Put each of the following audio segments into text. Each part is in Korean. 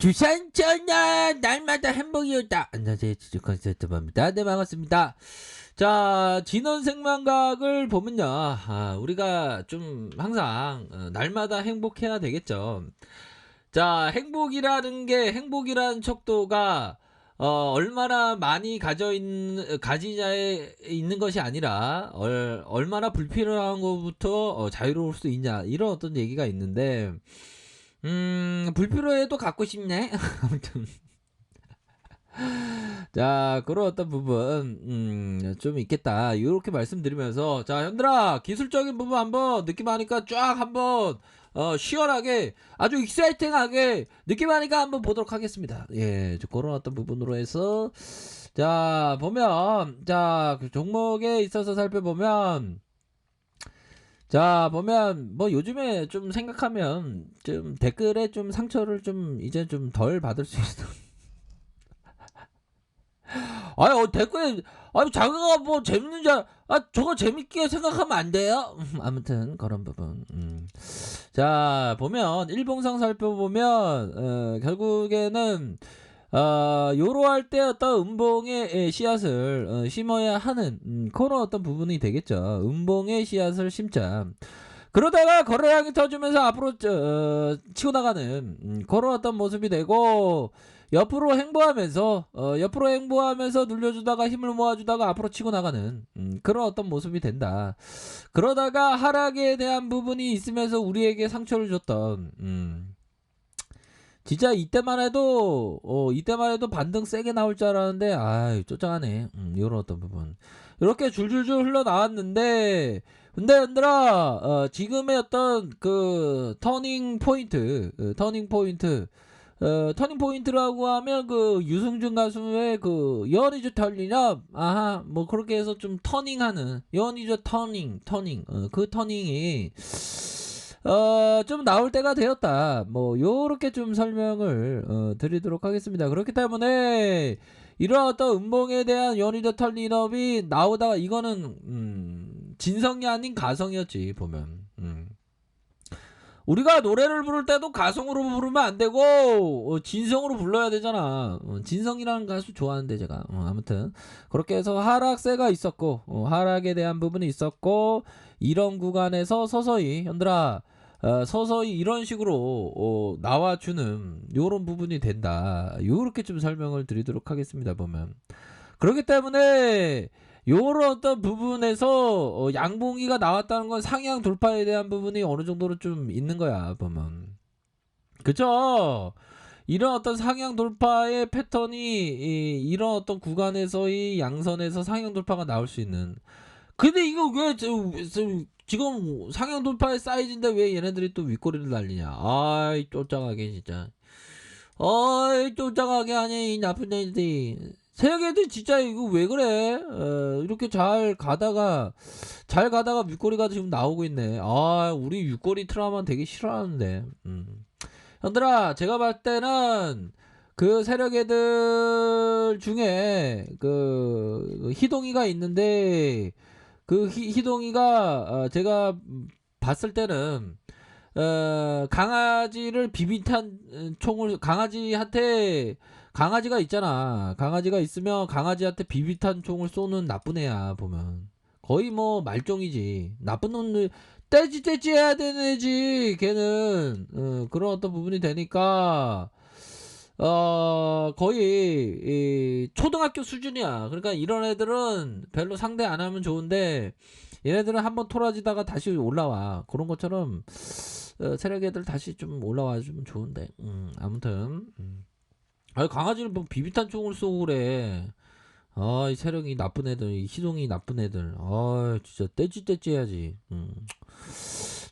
주산 전날 날마다 행복이었다. 안녕하세요, 주주 컨셉트입니다. 네, 반갑습니다. 자, 진원생망각을 보면요, 우리가 좀 항상 날마다 행복해야 되겠죠. 자, 행복이라는 척도가 얼마나 많이 가지냐에 있는 것이 아니라 얼마나 불필요한 것부터 자유로울 수 있냐, 이런 어떤 얘기가 있는데, 불필요해도 갖고 싶네. 아무튼 자, 그런 어떤 부분 좀 있겠다, 요렇게 말씀드리면서, 자, 현들아, 기술적인 부분 한번 느낌하니까 쫙 한번 시원하게, 아주 익사이팅하게 느낌하니까 한번 보도록 하겠습니다. 예, 그런 어떤 부분으로 해서, 자, 보면, 자, 그 종목에 있어서 살펴보면, 자, 보면 뭐 요즘에 좀 생각하면 좀 댓글에 좀 상처를 좀 이제 좀 덜 받을 수 있어. 아니, 댓글에, 아니, 자기가 뭐 재밌는 줄, 저거 재밌게 생각하면 안 돼요? 아무튼 그런 부분. 자, 보면 일봉상 살펴보면 결국에는 요로할 때 어떤 음봉의 씨앗을 심어야 하는 그런 어떤 부분이 되겠죠. 음봉의 씨앗을 심자. 그러다가 거래량이 터지면서 앞으로 치고 나가는 그런 어떤 모습이 되고, 옆으로 행보하면서 눌려주다가 힘을 모아주다가 앞으로 치고 나가는 그런 어떤 모습이 된다. 그러다가 하락에 대한 부분이 있으면서 우리에게 상처를 줬던, 진짜 이때만 해도 반등 세게 나올 줄 알았는데, 쪼짱하네. 요런 어떤 부분 이렇게 줄줄줄 흘러나왔는데, 근데 얘들아, 지금의 어떤 그 터닝 포인트라고 하면 그 유승준 가수의 그 연이즈 털리나, 뭐 그렇게 해서 좀 터닝하는, 연이즈 터닝, 그 터닝이 좀 나올 때가 되었다, 뭐 요렇게 좀 설명을 드리도록 하겠습니다. 그렇기 때문에 이런 어떤 음봉에 대한 연이드 털린업이 나오다가, 이거는 진성이 아닌 가성이었지 보면. 우리가 노래를 부를 때도 가성으로 부르면 안 되고 진성으로 불러야 되잖아. 진성이라는 가수 좋아하는데 제가. 아무튼 그렇게 해서 하락세가 있었고, 하락에 대한 부분이 있었고, 이런 구간에서 서서히 현들아, 서서히 이런 식으로 나와주는 요런 부분이 된다, 요렇게 좀 설명을 드리도록 하겠습니다. 보면 그렇기 때문에 요런 어떤 부분에서 양봉이가 나왔다는 건 상향 돌파에 대한 부분이 어느 정도로 좀 있는 거야 보면. 그쵸? 이런 어떤 상향 돌파의 패턴이 이런 어떤 구간에서의 양선에서 상향 돌파가 나올 수 있는. 근데 이거 왜 지금 상향 돌파의 사이즈인데 왜 얘네들이 또 윗꼬리를 날리냐? 아이, 쫓아가게 진짜. 어이, 쫓아가게 하네 이 나쁜 애들이. 세계들 진짜 이거 왜 그래? 이렇게 잘 가다가 윗꼬리가 지금 나오고 있네. 우리 윗꼬리 트라우마 되게 싫어하는데. 형들아, 제가 봤을 때는 그 세력애들 중에 그 희동이가 있는데, 그 희동이가 제가 봤을 때는 강아지를 비비탄 총을, 강아지가 있잖아. 강아지가 있으면 강아지한테 비비탄 총을 쏘는 나쁜 애야 보면. 거의 뭐 말종이지. 나쁜 놈들, 떼지 해야 되는 애지 걔는. 그런 어떤 부분이 되니까 거의 초등학교 수준이야. 그러니까 이런 애들은 별로 상대 안 하면 좋은데, 얘네들은 한번 토라지다가 다시 올라와. 그런 것처럼 세력 애들 다시 좀 올라와 주면 좋은데. 아무튼 아니, 강아지를 뭐 비비탄 총을 쏘고 그래. 이 세력이 나쁜 애들, 이 희동이 나쁜 애들. 진짜 떼지 해야지.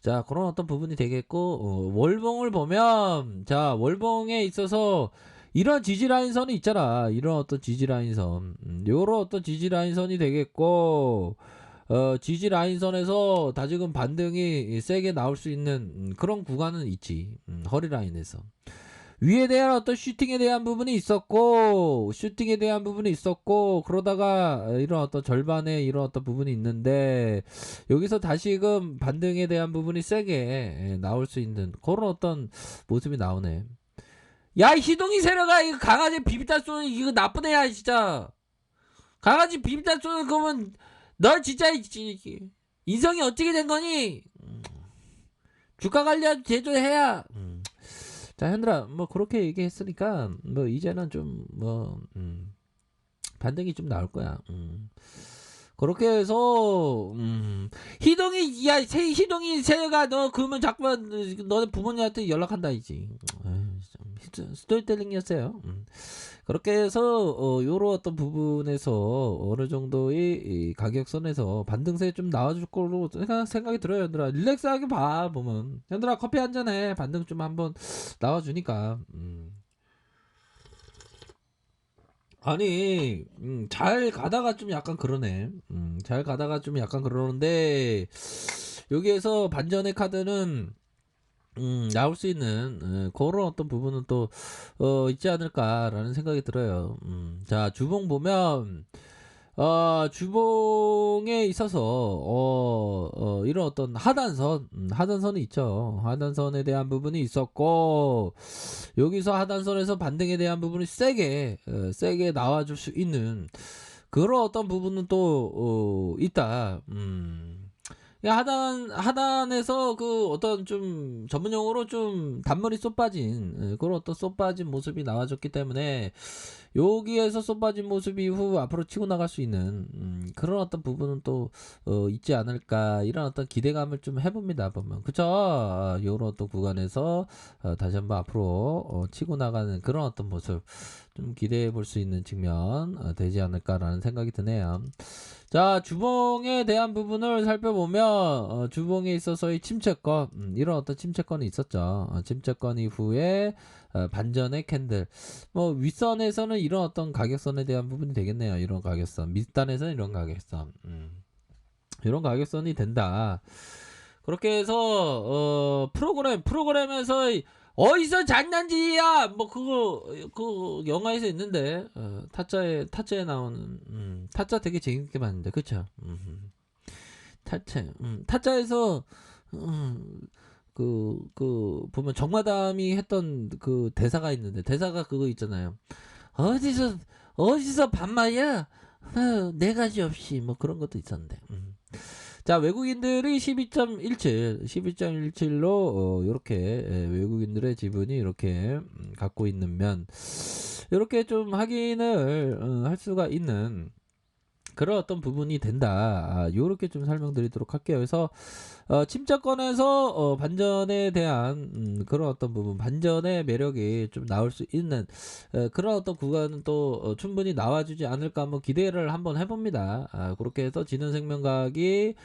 자, 그런 어떤 부분이 되겠고, 월봉을 보면, 자, 월봉에 있어서 이런 지지라인선이 있잖아. 이런 어떤 지지라인선. 요런 어떤 지지라인선이 되겠고, 지지라인선에서 다지금 반등이 세게 나올 수 있는 그런 구간은 있지. 허리라인에서. 위에 대한 어떤 슈팅에 대한 부분이 있었고, 그러다가 이런 어떤 절반의 이런 어떤 부분이 있는데, 여기서 다시금 반등에 대한 부분이 세게 나올 수 있는 그런 어떤 모습이 나오네. 야, 희동이 세력아, 이거 강아지 비비탄 쏘는 이거 나쁜 애야, 진짜. 강아지 비비탄 쏘는 거면 너 진짜 인성이 어떻게 된 거니? 주가 관리하고 제조해야. 자, 현들아, 뭐 그렇게 얘기했으니까 뭐 이제는 좀 뭐 반등이 좀 나올 거야. 그렇게 해서 희동이 야 희동이 새가 너 그러면 자꾸만 너네 부모님한테 연락한다 이지. 스토리텔링이었어요. 그렇게 해서 요런 어떤 부분에서 어느 정도의 이 가격선에서 반등세 좀 나와줄 거로 생각이 들어요, 현들아. 릴렉스하게 봐 보면. 현들아 커피 한 잔에 반등 좀 한번 나와주니까. 아니, 잘 가다가 좀 약간 그러네. 잘 가다가 좀 약간 그러는데, 여기에서 반전의 카드는, 나올 수 있는, 그런 어떤 부분은 또, 있지 않을까라는 생각이 들어요. 자, 주봉 보면, 주봉에 있어서 이런 어떤 하단선, 하단선이 있죠. 하단선에 대한 부분이 있었고 여기서 하단선에서 반등에 대한 부분이 세게 나와줄 수 있는 그런 어떤 부분은 또 있다. 하단에서 그 어떤 좀 전문용어로 좀 단물이 쏙 빠진 그런 어떤 쏙 빠진 모습이 나와줬기 때문에 여기에서 쏙 빠진 모습 이후 앞으로 치고 나갈 수 있는 그런 어떤 부분은 또 있지 않을까 이런 어떤 기대감을 좀 해봅니다 보면 그쵸. 요런 어떤 구간에서 다시 한번 앞으로 치고 나가는 그런 어떤 모습 좀 기대해 볼 수 있는 측면 되지 않을까라는 생각이 드네요. 자, 주봉에 대한 부분을 살펴보면 주봉에 있어서의 침체권 이런 어떤 침체권이 있었죠. 침체권 이후에 반전의 캔들 뭐 윗선에서는 이런 어떤 가격선에 대한 부분이 되겠네요. 이런 가격선 밑단에서는 이런 가격선 이런 가격선이 된다. 그렇게 해서 프로그램에서 어디서 장난질이야 뭐 그거 그 영화에서 있는데 타짜에 나오는 타짜 되게 재밌게 봤는데 그쵸. 타짜에서 보면 정마담이 했던 그 대사가 있는데 대사가 그거 있잖아요. 어디서 반말이야 네 가지 없이 뭐 그런 것도 있었는데. 자, 외국인들이 12.17로 이렇게 외국인들의 지분이 이렇게 갖고 있는 면 이렇게 좀 확인을 할 수가 있는 그런 어떤 부분이 된다. 요렇게 좀 설명드리도록 할게요. 그래서 침착권에서 반전에 대한 그런 어떤 부분, 반전의 매력이 좀 나올 수 있는 그런 어떤 구간은 또 충분히 나와주지 않을까 한번 기대를 한번 해봅니다. 그렇게 해서 진원생명과학이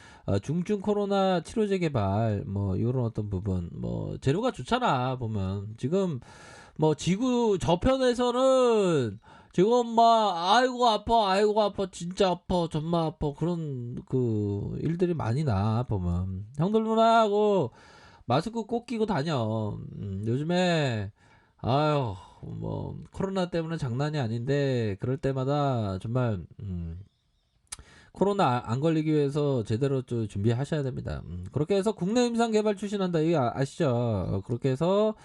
중증 코로나 치료제 개발 뭐 이런 어떤 부분, 뭐 재료가 좋잖아 보면 지금 뭐 지구 저편에서는 지금 막 아이고 아파 진짜 아파 정말 아파 그런 그 일들이 많이 나 보면 형들 누나하고 마스크 꼭 끼고 다녀. 요즘에 아유 뭐 코로나 때문에 장난이 아닌데 그럴 때마다 정말 코로나 안 걸리기 위해서 제대로 좀 준비하셔야 됩니다. 그렇게 해서 국내 임상 개발 추진한다 이거 아시죠? 그렇게 해서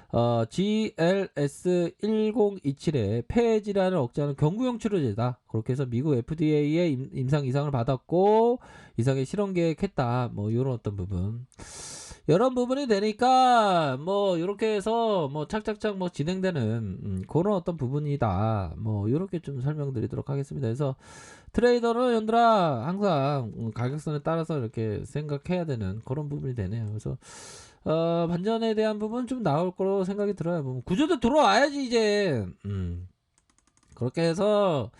GLS1027의 폐 질환을 억제하는 경구용 치료제다. 그렇게 해서 미국 FDA의 임상 이상을 받았고 이상의 실험 계획했다. 뭐 이런 어떤 부분. 이런 부분이 되니까 뭐 이렇게 해서 뭐 착착착 뭐 진행되는 그런 어떤 부분이다. 뭐 이렇게 좀 설명드리도록 하겠습니다. 그래서 트레이더는 연들아 항상 가격선에 따라서 이렇게 생각해야 되는 그런 부분이 되네요. 그래서 반전에 대한 부분 좀 나올 거로 생각이 들어요. 뭐 구조도 들어와야지 이제. 그렇게 해서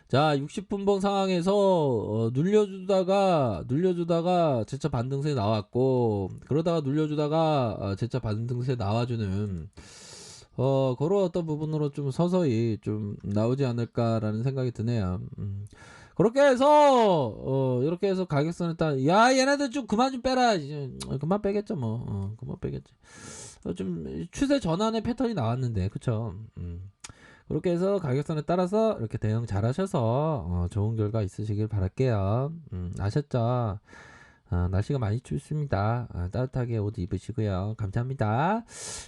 자 60분봉 상황에서 눌려주다가 재차 반등세 나왔고 그러다가 눌려주다가 재차 반등세 나와주는 그런 어떤 부분으로 좀 서서히 좀 나오지 않을까라는 생각이 드네요. 그렇게 해서 이렇게 해서 가격선을 야 얘네들 좀 그만 좀 빼라 이제 그만 빼겠죠 뭐 그만 빼겠지. 좀 추세 전환의 패턴이 나왔는데 그쵸. 그렇게 해서 가격선에 따라서 이렇게 대응 잘 하셔서 좋은 결과 있으시길 바랄게요. 아셨죠? 날씨가 많이 춥습니다. 따뜻하게 옷 입으시고요. 감사합니다.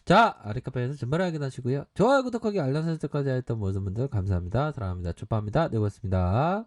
자, 아리카페에서 전발하게 하시고요. 좋아요, 구독하기, 알람 설정까지 했던 모든 분들 감사합니다. 사랑합니다. 축하합니다. 네, 고맙습니다.